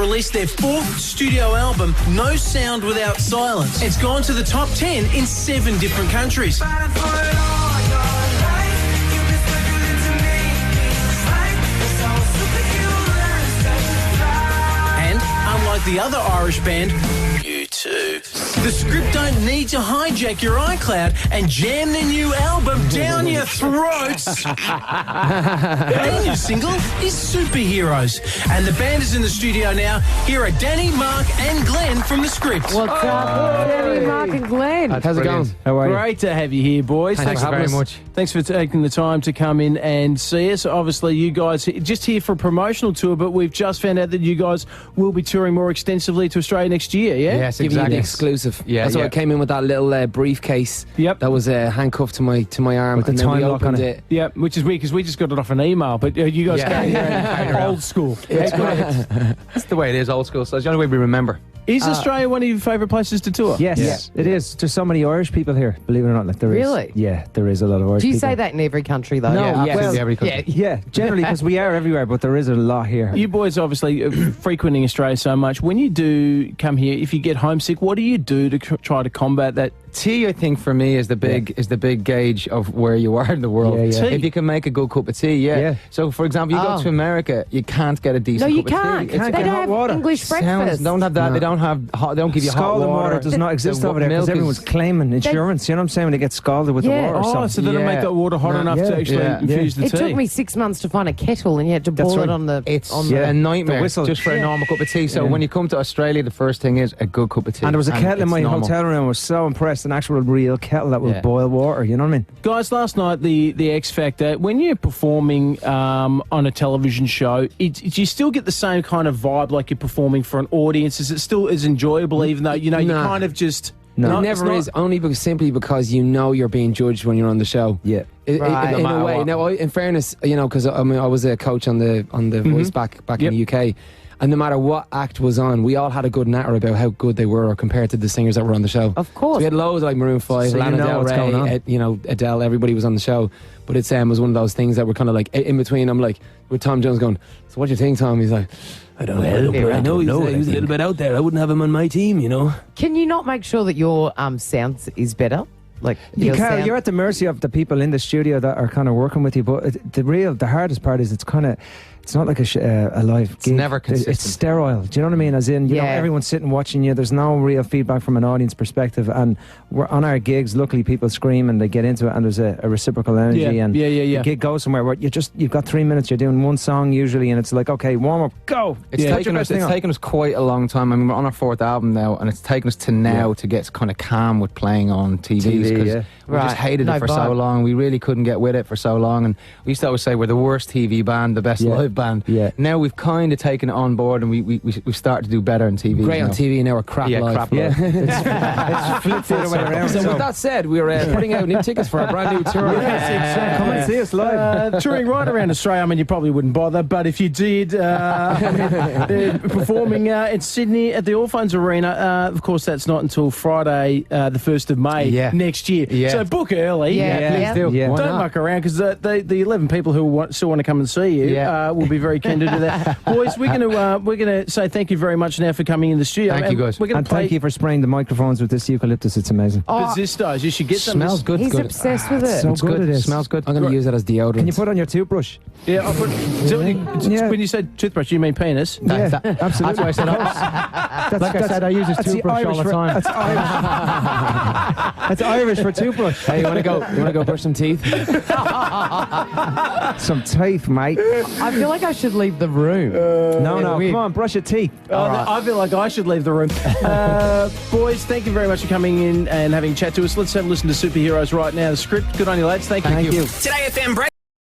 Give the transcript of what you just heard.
released their 4th studio album, No Sound Without Silence. It's gone to the top 10 in 7 different countries. And unlike the other Irish band, U2, the Script don't need to hijack your iCloud and jam their new album down your throats. Their new single is Superheroes. And the band is in the studio now. Here are Danny, Mark and Glenn from the Script. What's up, Danny, Mark and Glenn? How's it going? How are you? Great to have you here, boys. Thanks very much. Thanks for taking the time to come in and see us. Obviously, you guys just here for a promotional tour, but we've just found out that you guys will be touring more extensively to Australia next year, yeah? Yes, Giving you exactly. the exclusive. Yeah, That's why yeah. I came in with that little briefcase. Yep. That was handcuffed to my arm. With the and then time we lock on opened it. Yeah, which is weird because we just got it off an email, but you guys Yeah. came Yeah. here old school. It's great. That's the way it is, old school. So it's the only way we remember. Is Australia one of your favourite places to tour? Yes, it is. There's so many Irish people here, believe it or not. Like there is. Really? Yeah, there is a lot of Irish Do you people. say that in every country, though? No, Yeah, yes. absolutely every country. Yeah, generally, because we are everywhere, but there is a lot here. You boys obviously frequenting Australia so much. When you do come here, if you get homesick, what do you do to try to combat that? Tea, I think, for me is the big gauge of where you are in the world. Yeah, yeah. Tea? If you can make a good cup of tea, yeah. So, for example, you Oh. go to America, you can't get a No, decent you cup of can't. tea. They get don't hot have water. English breakfast. Sounds, don't have that. No. They don't have hot. They don't give you hot Scalding water does not exist over there because milk is- everyone's claiming insurance. You know what I'm saying? When they get scalded with Yeah. the water. or Oh, something. so they don't Yeah. make that water hot No. enough Yeah. to actually Yeah. infuse the It tea. took me 6 months to find a kettle, and you had to boil right. it on the. It's on Yeah. a nightmare The whistle. just for a normal cup of tea. So when you come to Australia, the first thing is a good cup of tea. And there was a kettle in it's my normal. hotel room. I was so impressed. An actual real kettle that would Yeah. boil water. You know what I mean? Guys, last night, the X Factor, when you're performing on a television show, do you still get the same kind of vibe like you're performing for an audience? Is it still as enjoyable even though, you Nah. kind of just... No. It it's never not- is, only simply because you know you're being judged when you're on the show. Yeah. Right. In No a matter way. what. Now, in fairness, because I mean, I was a coach on the Voice back Yep. in the UK, and no matter what act was on, we all had a good natter about how good they were compared to the singers that were on the show. Of course. So we had loads like Maroon 5, So you Lana know Del what's going on. Rey, Adele, everybody was on the show. But it was one of those things that were kind of like in between. I'm like, with Tom Jones going, so what do you think, Tom? He's like, I don't know. I know he's a little bit out there. I wouldn't have him on my team, you know. Can you not make sure that your sound is better? Like You your can't. sound- You're at the mercy of the people in the studio that are kind of working with you. But the hardest part is it's not like a live gig. never consistent. It's sterile. Do you know what I mean? As in, you know, Yeah. everyone's sitting watching you. There's no real feedback from an audience perspective. And we're on our gigs. Luckily, people scream and they get into it, and there's a reciprocal energy. Yeah, And yeah. the gig goes somewhere where you've got 3 minutes. You're doing one song usually, and it's like, okay, warm up, go. It's Put taken your us. best thing It's on. taken us quite a long time. I mean, we're on our 4th album now, and it's taken us to now to get kind of calm with playing on TVs TV, because yeah. we Right. just hated No it for vibe. so long. We really couldn't get with it for so long, and we used to always say we're the worst TV band, the best Yeah. live band. Yeah. Now we've kind of taken it on board, and we've started to do better on TV. Great on now. TV, now we're crap Yeah, live. crap Yeah, live. it's flipped the other way around. So with that said, we're putting out new tickets for our brand new tour. Come and see us live. Touring right around Australia. I mean, you probably wouldn't bother, but if you did, they're performing in Sydney at the Allphones Arena. Of course, that's not until Friday, the 1st of May next year. Yeah. So book early. Yeah, Please do. Yeah. Why Don't not? muck around because the 11 people who still want to come and see you Yeah. will be very keen to do that. Boys, we're gonna say thank you very much now for coming in the studio. Thank you, guys. We're gonna And play thank you for spraying the microphones with this eucalyptus. It's amazing. Bazistos. You should get some. Smells good. He's good. obsessed with it. so It's good good. it is. Smells good. I'm going to use that as deodorant. Can you put on your toothbrush? Yeah, I'll put, Yeah. when you said toothbrush, you mean penis? Yeah, That- absolutely. That's why I said. Like I said, I use his that's the toothbrush all Irish the for- time. That's Irish. That's Irish for toothbrush. Hey, you want to go brush some teeth? Some teeth, mate. I feel like I should leave the room. No, weird. come on, brush your teeth. I feel like I should leave the room. Boys, thank you very much for coming in and having a chat to us. Let's have a listen to Superheroes right now. The Script. Good on you, lads. Thank you. Thank you. Today FM break.